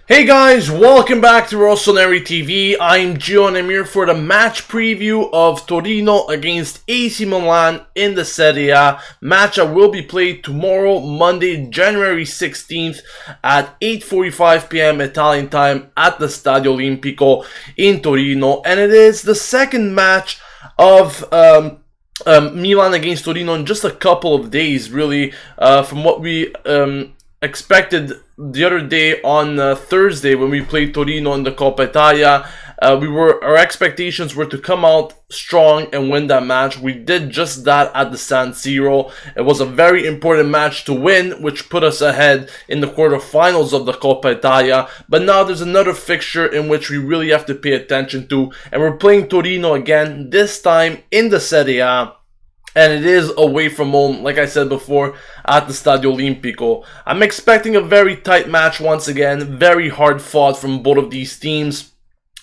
Hey guys, welcome back to Rossoneri TV. I'm Gio and I'm here for the match preview of Torino against AC Milan in the Serie A. Match that will be played tomorrow, Monday, January 16th at 8:45 p.m. Italian time at the Stadio Olimpico in Torino. And it is the second match of Milan against Torino in just a couple of days, really, from what we expected the other day on Thursday when we played Torino in the Coppa Italia. Our expectations were to come out strong and win that match. We did just that at the San Siro. It was a very important match to win, which put us ahead in the quarterfinals of the Coppa Italia. But now there's another fixture in which we really have to pay attention to, and we're playing Torino again, this time in the Serie A. And it is away from home, like I said before, at the Stadio Olimpico. I'm expecting a very tight match once again, very hard fought from both of these teams.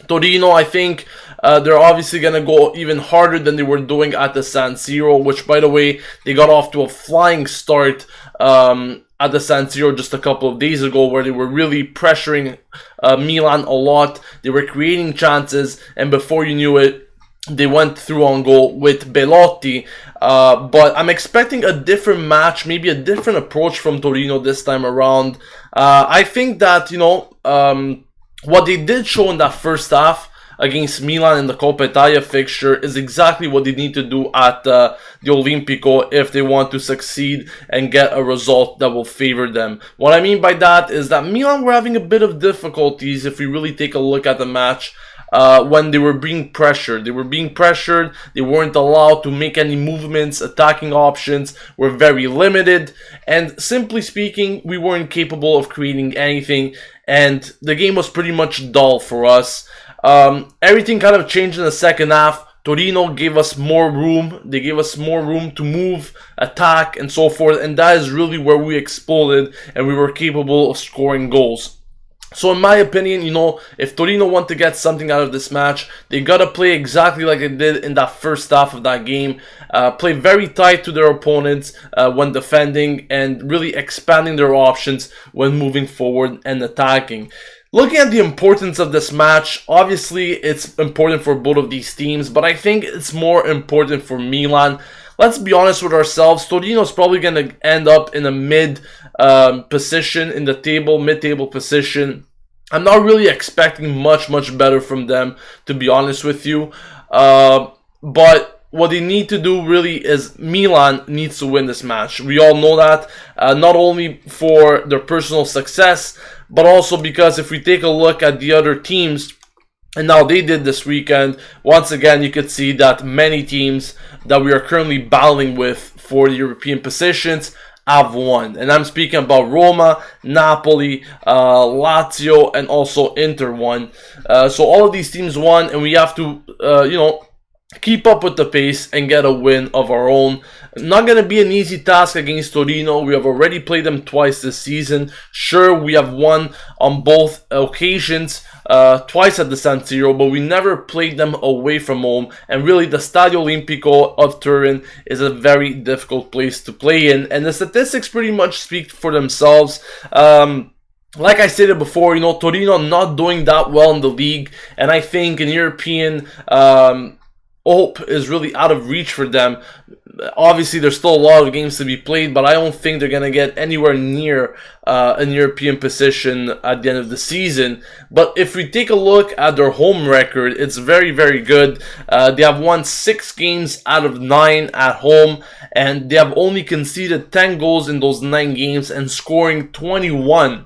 Torino, I think they're obviously going to go even harder than they were doing at the San Siro, which, by the way, they got off to a flying start at the San Siro just a couple of days ago, where they were really pressuring Milan a lot. They were creating chances, and before you knew it, they went through on goal with Belotti. But I'm expecting a different match, maybe a different approach from Torino this time around. I think that, what they did show in that first half against Milan in the Coppa Italia fixture is exactly what they need to do at the Olimpico if they want to succeed and get a result that will favor them. What I mean by that is that Milan were having a bit of difficulties if we really take a look at the match. When they were being pressured. They weren't allowed to make any movements, attacking options were very limited, and simply speaking, we weren't capable of creating anything, and the game was pretty much dull for us. Everything kind of changed in the second half. Torino gave us more room. They gave us more room to move, attack, and so forth, and that is really where we exploded, and we were capable of scoring goals. So in my opinion, if Torino want to get something out of this match, they gotta play exactly like they did in that first half of that game. Play very tight to their opponents when defending, and really expanding their options when moving forward and attacking. Looking at the importance of this match, obviously it's important for both of these teams, but I think it's more important for Milan. Let's be honest with ourselves, Torino is probably going to end up in a position in the table, mid-table position. I'm not really expecting much better from them, to be honest with you. But what they need to do really is Milan needs to win this match. We all know that, not only for their personal success, but also because if we take a look at the other teams, and now they did this weekend, once again you could see that many teams that we are currently battling with for the European positions have won. And I'm speaking about Roma, Napoli, Lazio, and also Inter won. So all of these teams won, and we have to, keep up with the pace and get a win of our own. Not going to be an easy task against Torino. We have already played them twice this season. Sure, we have won on both occasions, twice at the San Siro, but we never played them away from home. And really, the Stadio Olimpico of Turin is a very difficult place to play in. And the statistics pretty much speak for themselves. Like I stated before, Torino not doing that well in the league. And I think in European hope is really out of reach for them. Obviously, there's still a lot of games to be played, but I don't think they're going to get anywhere near an European position at the end of the season. But if we take a look at their home record, it's very good. They have won 6 games out of 9 at home, and they have only conceded 10 goals in those 9 games and scoring 21.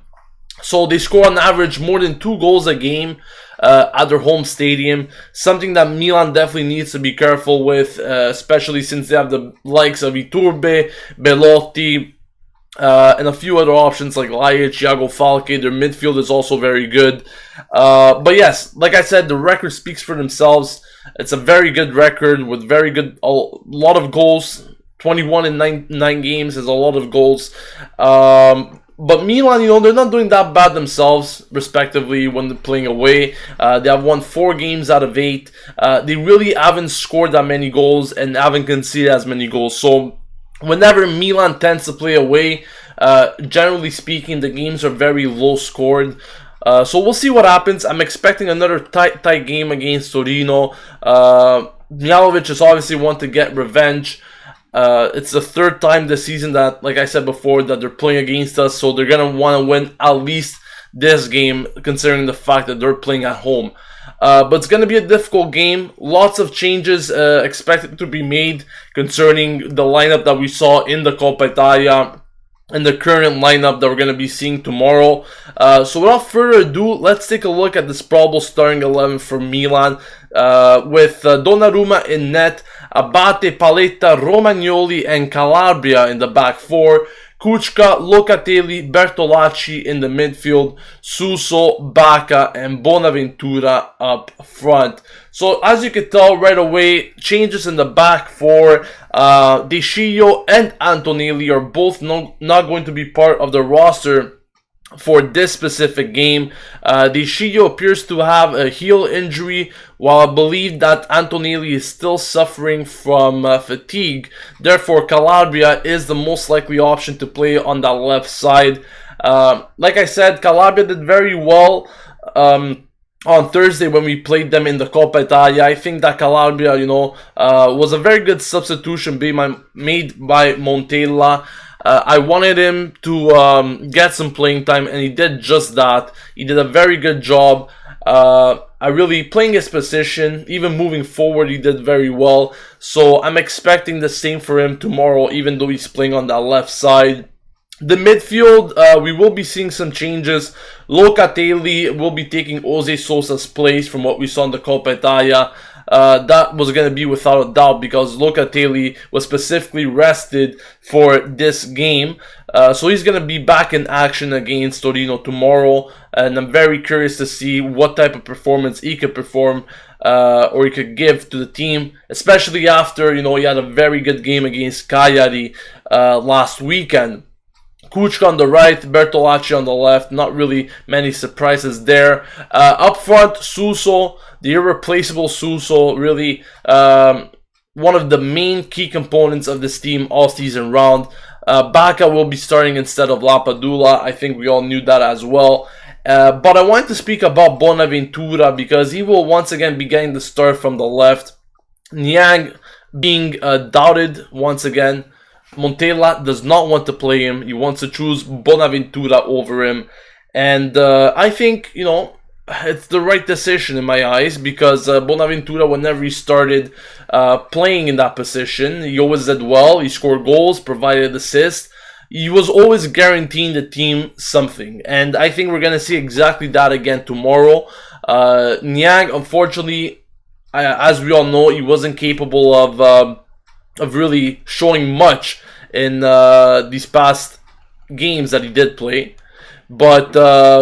So they score on average more than 2 goals a game at their home stadium. Something that Milan definitely needs to be careful with, especially since they have the likes of Iturbe, Belotti, and a few other options like Laic, Iago Falque. Their midfield is also very good. But yes, like I said, the record speaks for themselves. It's a very good record with a lot of goals. 21 in 9 games is a lot of goals. But Milan, they're not doing that bad themselves, respectively, when they're playing away. They have won 4 games out of 8. They really haven't scored that many goals and haven't conceded as many goals. So whenever Milan tends to play away, generally speaking, the games are very low scored. So we'll see what happens. I'm expecting another tight game against Torino. Mihajlovic is obviously want to get revenge. It's the third time this season that, like I said before, that they're playing against us, so they're going to want to win at least this game, considering the fact that they're playing at home. But it's going to be a difficult game. Lots of changes expected to be made concerning the lineup that we saw in the Coppa Italia and the current lineup that we're going to be seeing tomorrow. So without further ado, let's take a look at this probable starting 11 for Milan, with Donnarumma in net, Abate, Paletta, Romagnoli, and Calabria in the back four. Kučka, Locatelli, Bertolacci in the midfield, Suso, Bacca, and Bonaventura up front. So as you can tell right away, changes in the back four. De Sciglio and Antonelli are both not going to be part of the roster for this specific game. De Sciglio appears to have a heel injury, while I believe that Antonelli is still suffering from fatigue. Therefore, Calabria is the most likely option to play on that left side. Like I said, Calabria did very well on Thursday when we played them in the Coppa Italia. I think that Calabria, was a very good substitution made by Montella. I wanted him to get some playing time, and he did just that. He did a very good job. I really playing his position, even moving forward, he did very well. So I'm expecting the same for him tomorrow, even though he's playing on that left side. The midfield, we will be seeing some changes. Locatelli will be taking Jose Sosa's place from what we saw in the Coppa Italia. That was going to be without a doubt, because Locatelli was specifically rested for this game. So he's going to be back in action against Torino tomorrow. And I'm very curious to see what type of performance he could perform or he could give to the team. Especially after, he had a very good game against Cagliari last weekend. Kučka on the right, Bertolacci on the left. Not really many surprises there. Up front, Suso, the irreplaceable Suso, really one of the main key components of this team all season round. Bacca will be starting instead of Lapadula. I think we all knew that as well. But I wanted to speak about Bonaventura, because he will once again be getting the start from the left. Niang being doubted once again. Montella does not want to play him. He wants to choose Bonaventura over him. And I think, it's the right decision in my eyes, because Bonaventura, whenever he started playing in that position, he always did well. He scored goals, provided assists. He was always guaranteeing the team something. And I think we're going to see exactly that again tomorrow. Niang, unfortunately, as we all know, he wasn't capable of really showing much in these past games that he did play. But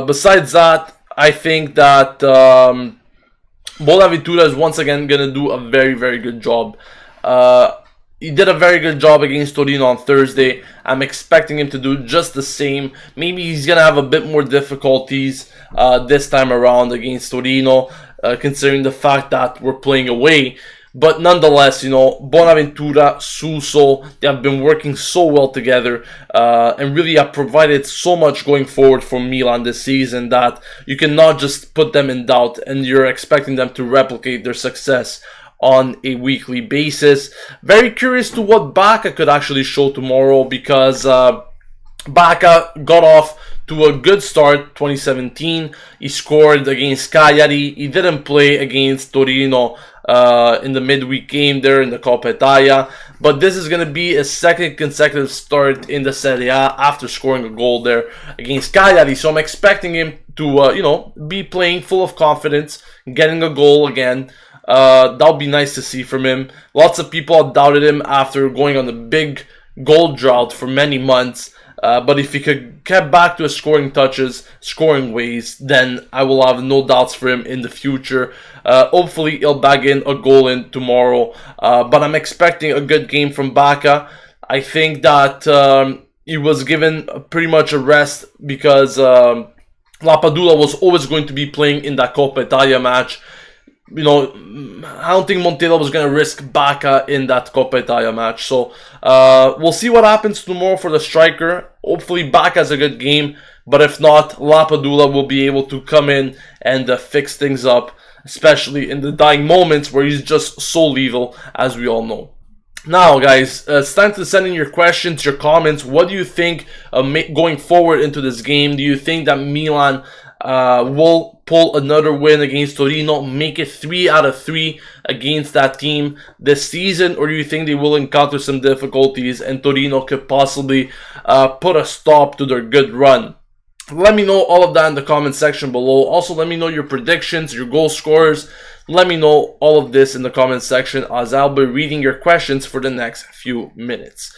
besides that, I think that Bonaventura is once again going to do a very, very good job. He did a very good job against Torino on Thursday. I'm expecting him to do just the same. Maybe he's going to have a bit more difficulties this time around against Torino, considering the fact that we're playing away. But nonetheless, Bonaventura, Suso, they have been working so well together and really have provided so much going forward for Milan this season that you cannot just put them in doubt and you're expecting them to replicate their success on a weekly basis. Very curious to what Bacca could actually show tomorrow, because Bacca got off to a good start 2017. He scored against Cagliari. He didn't play against Torino in the midweek game there in the Coppa Italia, but this is going to be a second consecutive start in the Serie A after scoring a goal there against Cagliari. So I'm expecting him to be playing full of confidence, getting a goal again. That'll be nice to see from him. Lots of people have doubted him after going on a big goal drought for many months. But if he could get back to his scoring touches, scoring ways, then I will have no doubts for him in the future. Hopefully he'll bag in a goal in tomorrow. But I'm expecting a good game from Bacca. I think that he was given pretty much a rest, because Lapadula was always going to be playing in that Coppa Italia match. I don't think Montella was going to risk Bacca in that Coppa Italia match. So we'll see what happens tomorrow for the striker. Hopefully Bacca has a good game. But if not, Lapadula will be able to come in and fix things up, especially in the dying moments where he's just so lethal, as we all know. Now, guys, it's time to send in your questions, your comments. What do you think going forward into this game? Do you think that Milan will pull another win against Torino, make it 3 out of 3 against that team this season? Or do you think they will encounter some difficulties and Torino could possibly put a stop to their good run? Let me know all of that in the comment section below. Also, let me know your predictions, your goal scorers. Let me know all of this in the comment section, as I'll be reading your questions for the next few minutes.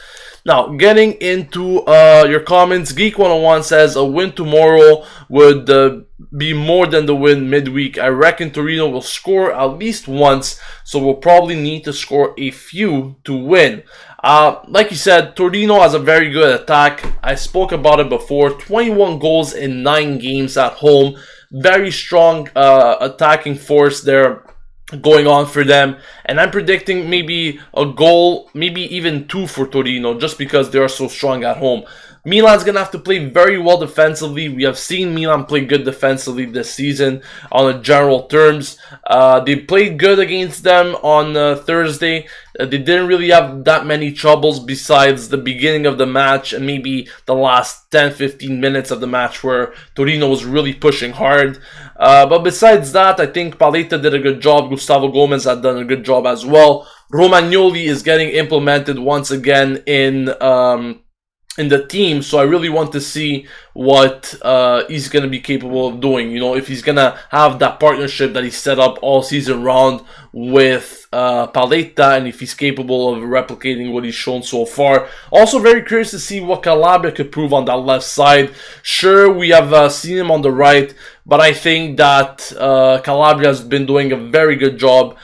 Now, getting into your comments, Geek101 says, a win tomorrow would be more than the win midweek. I reckon Torino will score at least once, so we'll probably need to score a few to win. Like you said, Torino has a very good attack. I spoke about it before. 21 goals in 9 games at home. Very strong attacking force there going on for them, and I'm predicting maybe a goal, maybe even 2 for Torino, just because they are so strong at home. Milan's going to have to play very well defensively. We have seen Milan play good defensively this season on a general terms. They played good against them on Thursday. They didn't really have that many troubles besides the beginning of the match and maybe the last 10-15 minutes of the match where Torino was really pushing hard. But besides that, I think Paletta did a good job. Gustavo Gomez had done a good job as well. Romagnoli is getting implemented once again in the team, so I really want to see what he's going to be capable of doing. You know, if he's going to have that partnership that he set up all season round with Paletta, and if he's capable of replicating what he's shown so far. Also very curious to see what Calabria could prove on that left side. Sure, we have seen him on the right, but I think that Calabria has been doing a very good job.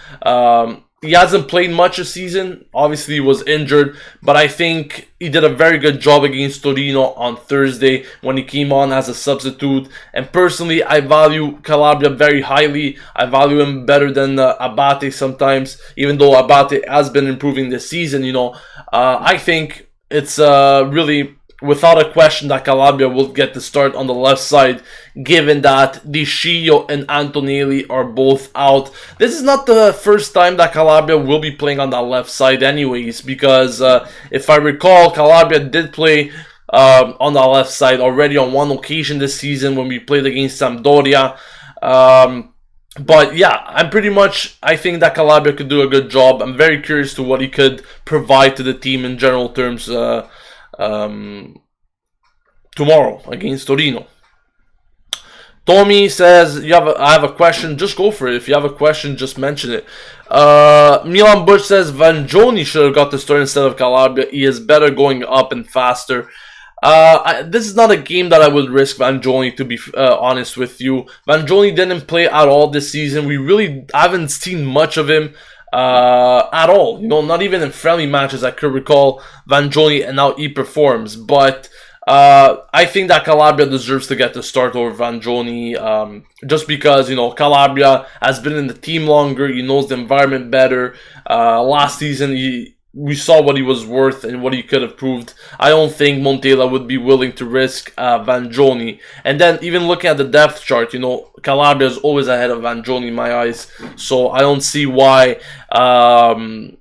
He hasn't played much this season. Obviously, he was injured, but I think he did a very good job against Torino on Thursday when he came on as a substitute. And personally, I value Calabria very highly. I value him better than Abate sometimes, even though Abate has been improving this season. You know, I think it's really without a question that Calabria will get the start on the left side, given that Di Scio and Antonelli are both out. This is not the first time that Calabria will be playing on that left side anyways, because if I recall, Calabria did play on the left side already on one occasion this season when we played against Sampdoria. But yeah, I think that Calabria could do a good job. I'm very curious to what he could provide to the team in general terms tomorrow against Torino. Tommy says, I have a question, just go for it. If you have a question, just mention it. Milan Bush says, Vangioni should have got the start instead of Calabria. He is better going up and faster. This is not a game that I would risk Vangioni, to be honest with you. Vangioni didn't play at all this season. We really haven't seen much of him at all. You know, not even in friendly matches I could recall Vangioni and how he performs. But I think that Calabria deserves to get the start over Vangioni, just because, you know, Calabria has been in the team longer. He knows the environment better. Last season, we saw what he was worth and what he could have proved. I don't think Montella would be willing to risk Vangioni. And then even looking at the depth chart, you know, Calabria is always ahead of Vangioni in my eyes. So I don't see why Vangioni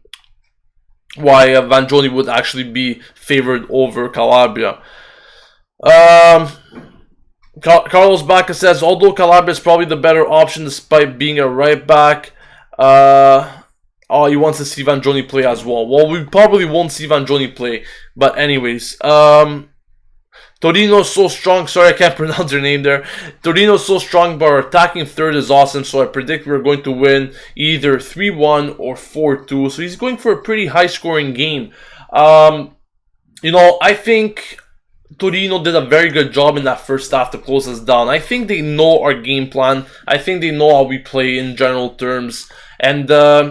would actually be favored over Calabria. Carlos Baca says, although Calabria is probably the better option despite being a right back, he wants to see Vangioni play as well. Well, we probably won't see Vangioni play, but anyways, Torino's so strong. Sorry, I can't pronounce your name there. Torino's so strong, but our attacking third is awesome, so I predict we're going to win either 3-1 or 4-2. So he's going for a pretty high-scoring game. You know, I think Torino did a very good job in that first half to close us down. I think they know our game plan. I think they know how we play in general terms. And,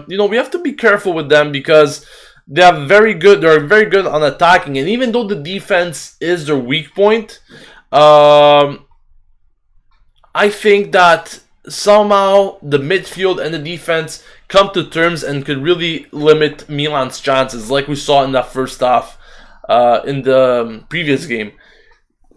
you know, we have to be careful with them because they're very good on attacking. And even though the defense is their weak point, I think that somehow the midfield and the defense come to terms and could really limit Milan's chances, like we saw in that first half in the previous game.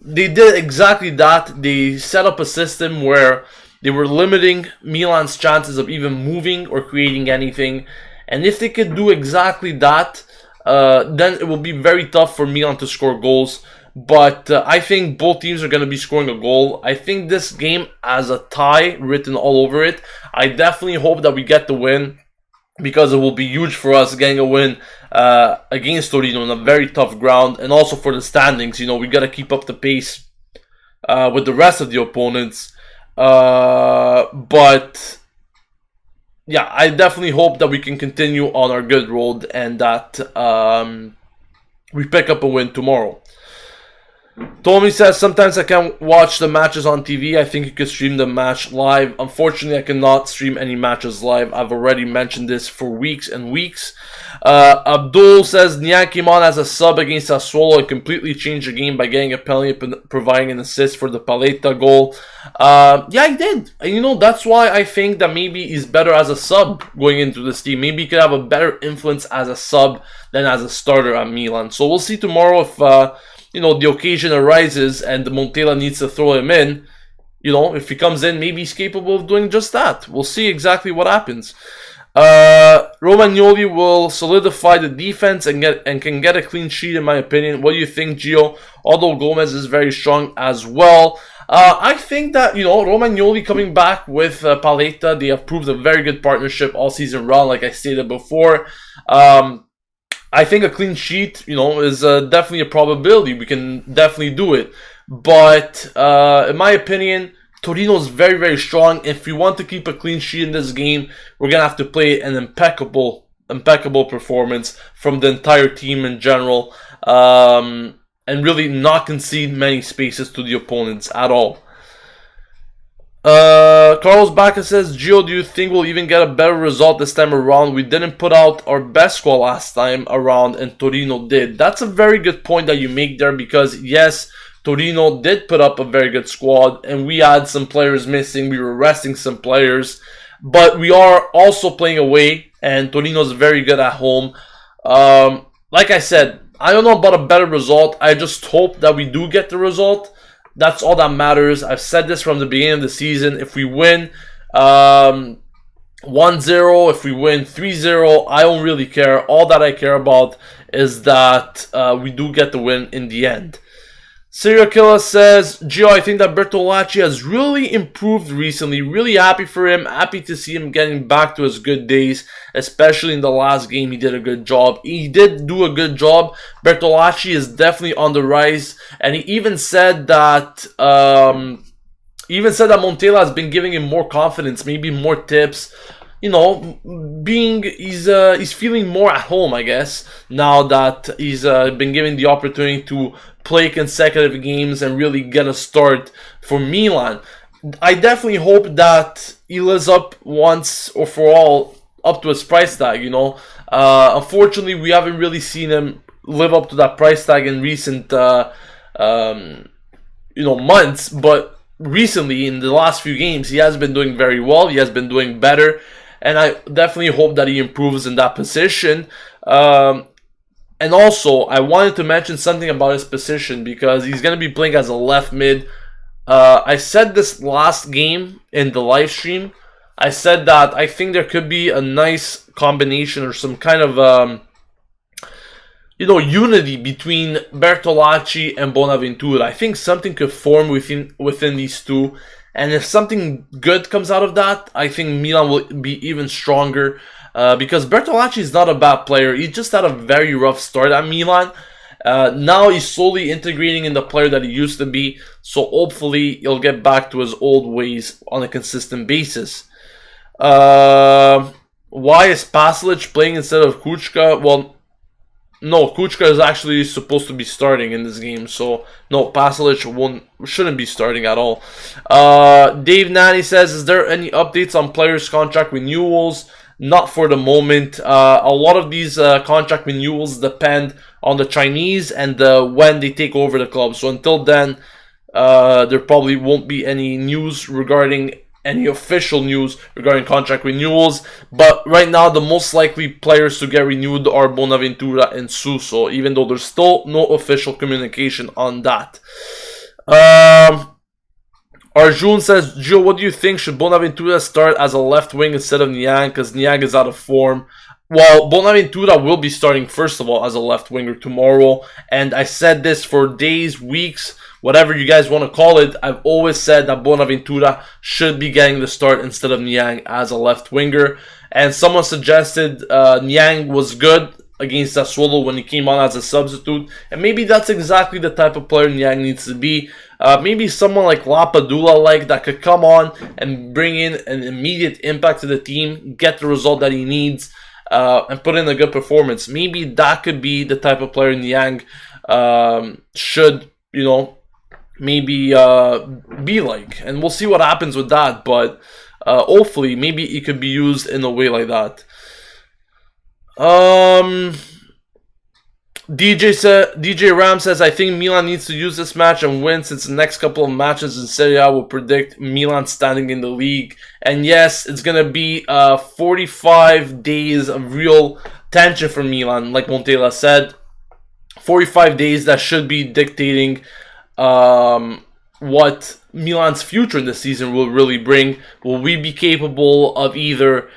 they did exactly that. They set up a system where they were limiting Milan's chances of even moving or creating anything. And if they could do exactly that, then it will be very tough for Milan to score goals. But I think both teams are going to be scoring a goal. I think this game has a tie written all over it. I definitely hope that we get the win, because it will be huge for us getting a win against Torino on a very tough ground. And also for the standings, we got to keep up the pace with the rest of the opponents. But yeah, I definitely hope that we can continue on our good road and that we pick up a win tomorrow. Tommy says, sometimes I can't watch the matches on TV. I think you could stream the match live. Unfortunately, I cannot stream any matches live. I've already mentioned this for weeks and weeks. Abdul says, Niang came on as a sub against Sassuolo and completely changed the game by getting a penalty and providing an assist for the Paletta goal. Yeah, he did. And that's why I think that maybe he's better as a sub going into this team. Maybe he could have a better influence as a sub than as a starter at Milan. So we'll see tomorrow if the occasion arises and Montella needs to throw him in. If he comes in, maybe he's capable of doing just that. We'll see exactly what happens. Romagnoli will solidify the defense and can get a clean sheet, in my opinion. What do you think, Gio? Although Gomez is very strong as well. I think that, Romagnoli coming back with Paletta, they have proved a very good partnership all season round, like I stated before. I think a clean sheet, is definitely a probability. We can definitely do it. But in my opinion, Torino is very, very strong. If we want to keep a clean sheet in this game, we're going to have to play an impeccable performance from the entire team in general. And really not concede many spaces to the opponents at all. Carlos Baca says, Gio, do you think we'll even get a better result this time around? We didn't put out our best squad last time around and Torino did. That's a very good point that you make there, because yes, Torino did put up a very good squad and we had some players missing. We were resting some players, but we are also playing away and Torino's very good at home. Like I said, I don't know about a better result. I just hope that we do get the result. That's all that matters. I've said this from the beginning of the season. If we win 1-0, if we win 3-0, I don't really care. All that I care about is that we do get the win in the end. Serial Killer says, Gio, I think that Bertolacci has really improved recently. Really happy for him. Happy to see him getting back to his good days, especially in the last game. He did a good job. He did do a good job. Bertolacci is definitely on the rise, and he even said that Montella has been giving him more confidence, maybe more tips. He's feeling more at home, I guess, now that he's been given the opportunity to play consecutive games and really get a start for Milan. I definitely hope that he lives up once or for all up to his price tag. Unfortunately, we haven't really seen him live up to that price tag in recent months, but recently in the last few games he has been doing very well. He has been doing better, and I definitely hope that he improves in that position. And also, I wanted to mention something about his position, because he's going to be playing as a left mid. I said this last game in the live stream. I said that I think there could be a nice combination or some kind of unity between Bertolacci and Bonaventura. I think something could form within these two. And if something good comes out of that, I think Milan will be even stronger. Because Bertolacci is not a bad player. He just had a very rough start at Milan. Now he's slowly integrating in the player that he used to be. So hopefully he'll get back to his old ways on a consistent basis. Why is Pasalic playing instead of Kuchka? Well, no, Kuchka is actually supposed to be starting in this game. So no, Pasalic shouldn't be starting at all. Dave Nanny says, is there any updates on players' contract renewals? Not for the moment. A lot of these contract renewals depend on the Chinese and when they take over the club. So until then, there probably won't be any news regarding any official news regarding contract renewals. But right now, the most likely players to get renewed are Bonaventura and Suso, even though there's still no official communication on that. Um, Arjun says, Gio, what do you think? Should Bonaventura start as a left wing instead of Niang? Because Niang is out of form. Well, Bonaventura will be starting, first of all, as a left winger tomorrow. And I said this for days, weeks, whatever you guys want to call it. I've always said that Bonaventura should be getting the start instead of Niang as a left winger. And someone suggested Niang was good against Sassuolo when he came on as a substitute. And maybe that's exactly the type of player Niang needs to be. Maybe someone like Lapadula that could come on and bring in an immediate impact to the team, get the result that he needs, and put in a good performance. Maybe that could be the type of player Niang should, maybe be like. And we'll see what happens with that. But hopefully, maybe it could be used in a way like that. DJ Ram says, I think Milan needs to use this match and win, since the next couple of matches in Serie A will predict Milan standing in the league. And yes, it's going to be 45 days of real tension for Milan, like Montella said. 45 days that should be dictating what Milan's future in the season will really bring. Will we be capable of either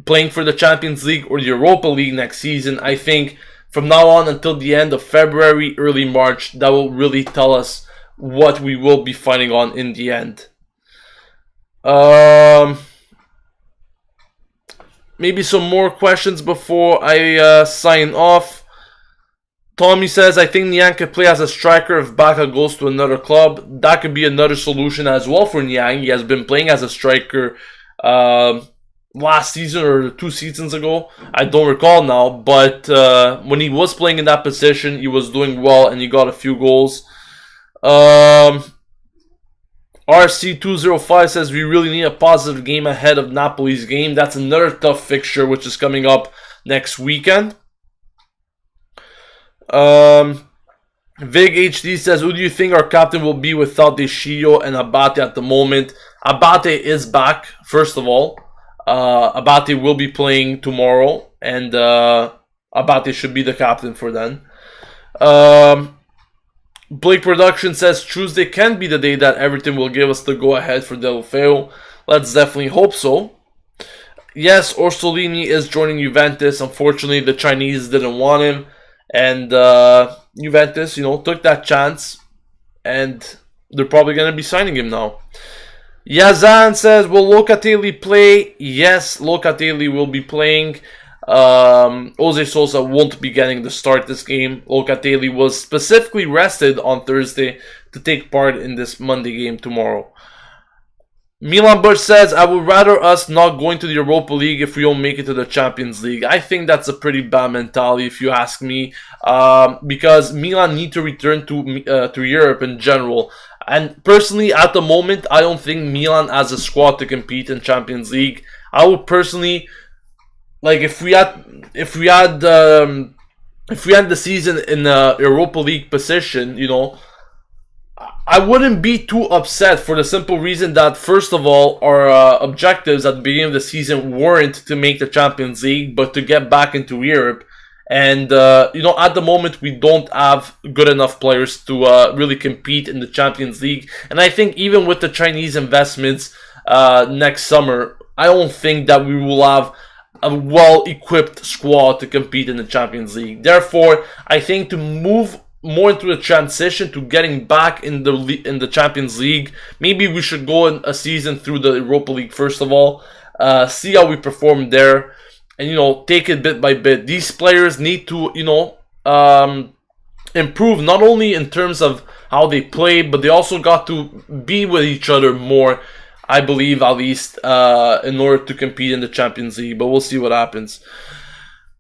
playing for the Champions League or the Europa League next season? I think from now on until the end of February, early March, that will really tell us what we will be fighting on in the end. Maybe some more questions before I sign off. Tommy says, I think Niang could play as a striker if Baka goes to another club. That could be another solution as well for Niang. He has been playing as a striker last season or 2 seasons ago. I don't recall now. But when he was playing in that position, he was doing well and he got a few goals. RC205 says, we really need a positive game ahead of Napoli's game. That's another tough fixture which is coming up next weekend. Vig HD says, who do you think our captain will be without Descio and Abate at the moment? Abate is back, first of all. Abate will be playing tomorrow, and Abate should be the captain for then. Blake Production says, Tuesday can be the day that everything will give us the go-ahead for Deulofeu. Let's definitely hope so. Yes, Orsolini is joining Juventus. Unfortunately, the Chinese didn't want him. And Juventus, took that chance, and they're probably going to be signing him now. Yazan says, will Locatelli play? Yes, Locatelli will be playing. Jose Sosa won't be getting the start this game. Locatelli was specifically rested on Thursday to take part in this Monday game tomorrow. Milan Bush says, I would rather us not going to the Europa League if we don't make it to the Champions League. I think that's a pretty bad mentality if you ask me, because Milan need to return to Europe in general. And personally, at the moment, I don't think Milan has a squad to compete in Champions League. I would personally, if we had the season in a Europa League position, I wouldn't be too upset for the simple reason that, first of all, our objectives at the beginning of the season weren't to make the Champions League, but to get back into Europe. And, at the moment, we don't have good enough players to really compete in the Champions League. And I think even with the Chinese investments next summer, I don't think that we will have a well-equipped squad to compete in the Champions League. Therefore, I think to move more into the transition to getting back in the Champions League, maybe we should go in a season through the Europa League first of all, see how we perform there, and take it bit by bit. These players need to improve not only in terms of how they play, but they also got to be with each other more, I believe, at least in order to compete in the Champions League. But we'll see what happens.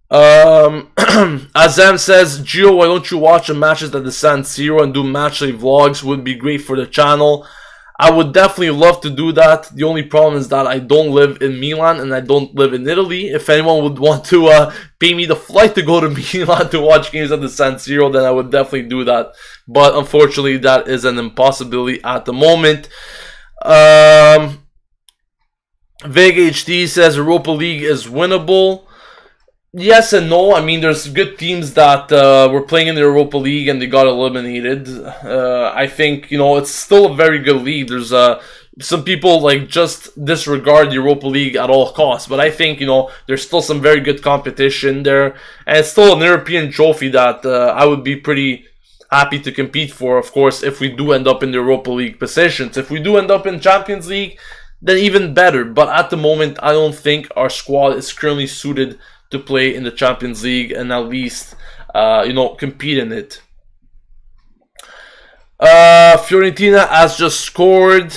Azam says, Gio, why don't you watch the matches at the San Siro and do matchday vlogs? Would be great for the channel. I would definitely love to do that. The only problem is that I don't live in Milan and I don't live in Italy. If anyone would want to pay me the flight to go to Milan to watch games at the San Siro, then I would definitely do that. But unfortunately, that is an impossibility at the moment. Vig HD says Europa League is winnable. Yes and no. I mean, there's good teams that were playing in the Europa League and they got eliminated. I think it's still a very good league. There's some people like just disregard the Europa League at all costs, but I think there's still some very good competition there, and it's still an European trophy that I would be pretty happy to compete for. Of course, if we do end up in the Europa League positions, if we do end up in Champions League, then even better. But at the moment, I don't think our squad is currently suited to play in the Champions League and at least, compete in it. Fiorentina has just scored.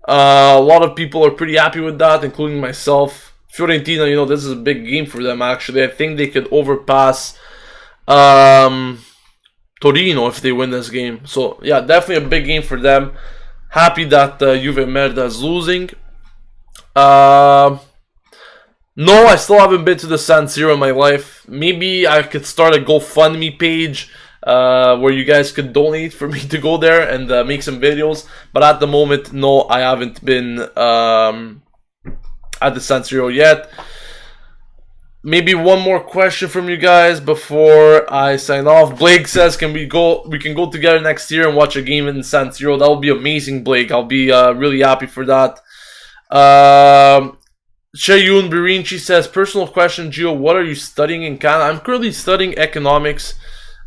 A lot of people are pretty happy with that, including myself. Fiorentina, this is a big game for them, actually. I think they could overpass Torino if they win this game. So, yeah, definitely a big game for them. Happy that Juve Merda is losing. No, I still haven't been to the San Siro in my life. Maybe I could start a GoFundMe page where you guys could donate for me to go there and make some videos. But at the moment, no, I haven't been at the San Siro yet. Maybe one more question from you guys before I sign off. Blake says, we can go together next year and watch a game in San Siro. That would be amazing, Blake. I'll be really happy for that. Shayun Birinci says, personal question, Gio, what are you studying in Canada? I'm currently studying economics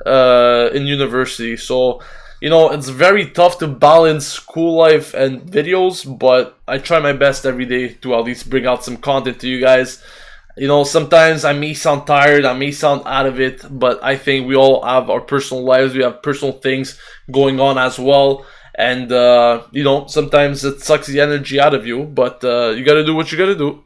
in university. So, it's very tough to balance school life and videos, but I try my best every day to at least bring out some content to you guys. Sometimes I may sound tired, I may sound out of it, but I think we all have our personal lives, we have personal things going on as well. And, sometimes it sucks the energy out of you, but you gotta do what you gotta do.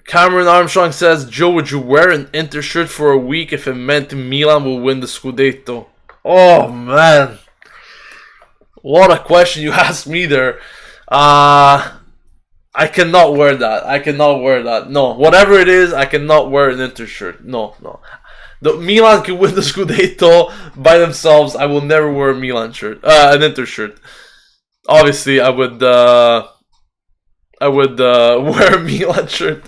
Cameron Armstrong says, Joe, would you wear an Inter shirt for a week if it meant Milan will win the Scudetto? Oh, man. What a question you asked me there. I cannot wear that. I cannot wear that. No, whatever it is, I cannot wear an Inter shirt. No. The Milan can win the Scudetto by themselves. I will never wear a Milan shirt, an Inter shirt. Obviously, I would wear a Milan shirt.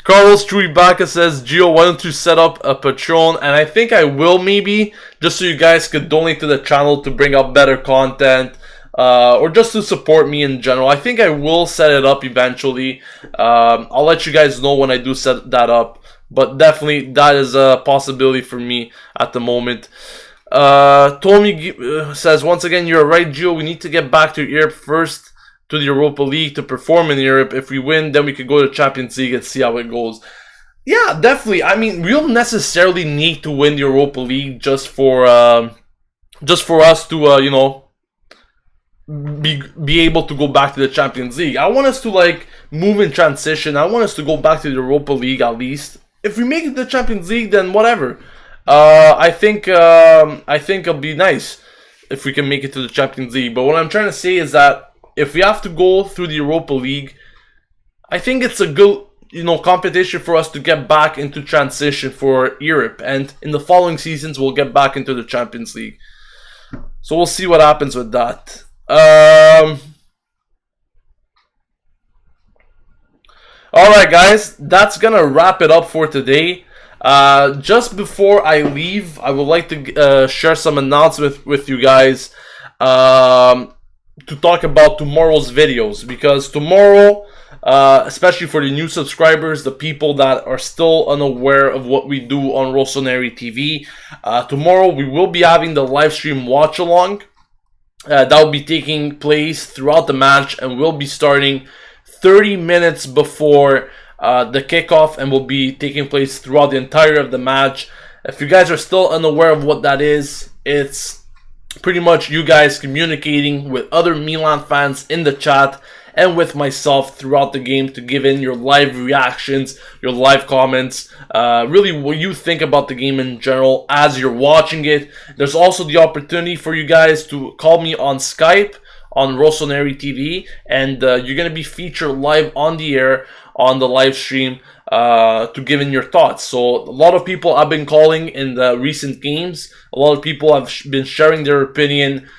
Carlos Truibaka says, Gio, why don't you set up a Patreon? And I think I will, maybe, just so you guys could donate to the channel to bring up better content, or just to support me in general. I think I will set it up eventually. I'll let you guys know when I do set that up. But definitely, that is a possibility for me at the moment. Tommy says, once again, you're right, Gio. We need to get back to Europe first, to the Europa League, to perform in Europe. If we win, then we could go to Champions League and see how it goes. Yeah, definitely. I mean, we don't necessarily need to win the Europa League just for us to be able to go back to the Champions League. I want us to move in transition. I want us to go back to the Europa League at least. If we make it to the Champions League, then whatever. I think it'll be nice if we can make it to the Champions League. But what I'm trying to say is that if we have to go through the Europa League, I think it's a good competition for us to get back into transition for Europe, and in the following seasons we'll get back into the Champions League. So we'll see what happens with that. Alright guys, that's gonna wrap it up for today. Just before I leave, I would like to share some announcements with you guys to talk about tomorrow's videos, because tomorrow, especially for the new subscribers, the people that are still unaware of what we do on Rossoneri TV, tomorrow we will be having the live stream watch along. That will be taking place throughout the match and will be starting 30 minutes before the kickoff and will be taking place throughout the entirety of the match. If you guys are still unaware of what that is, it's pretty much you guys communicating with other Milan fans in the chat and with myself throughout the game to give in your live reactions, your live comments, really what you think about the game in general as you're watching it. There's also the opportunity for you guys to call me on Skype on Rossoneri TV, and you're going to be featured live on the air on the live stream to give in your thoughts. So a lot of people have been calling in the recent games. A lot of people have been sharing their opinion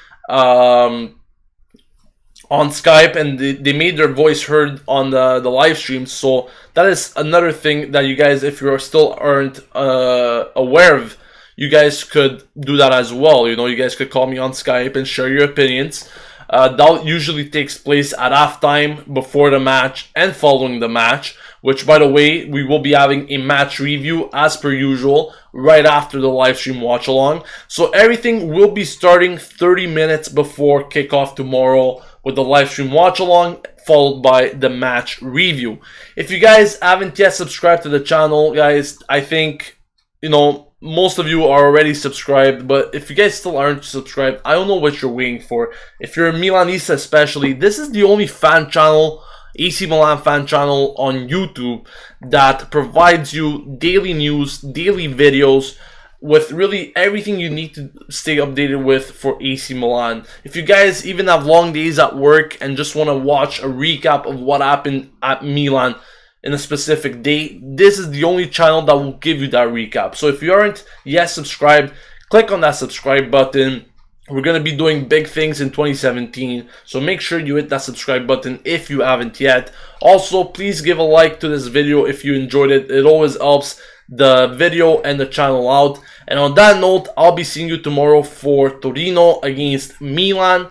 on Skype, and they made their voice heard on the live stream. So that is another thing that you guys, if you still aren't aware of, you guys could do that as well. You know, you guys could call me on Skype and share your opinions. That usually takes place at halftime, before the match, and following the match, which, by the way, we will be having a match review as per usual right after the live stream watch along. So everything will be starting 30 minutes before kickoff tomorrow, with the live stream watch along followed by the match review. If you guys haven't yet subscribed to the channel, guys, I think, you know, most of you are already subscribed, but if you guys still aren't subscribed, I don't know what you're waiting for. If you're a Milanista especially, this is the only fan channel, AC Milan fan channel on YouTube, that provides you daily news, daily videos, with really everything you need to stay updated with for AC Milan. If you guys even have long days at work and just want to watch a recap of what happened at Milan in a specific day, this is the only channel that will give you that recap. So if you aren't yet subscribed, click on that subscribe button. We're going to be doing big things in 2017, so make sure you hit that subscribe button if you haven't yet. Also, please give a like to this video if you enjoyed it. It always helps the video and the channel out. And on that note, I'll be seeing you tomorrow for Torino against Milan.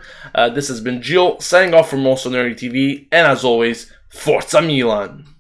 This has been Gio signing off from Rossoneri TV, and as always, Forza Milan!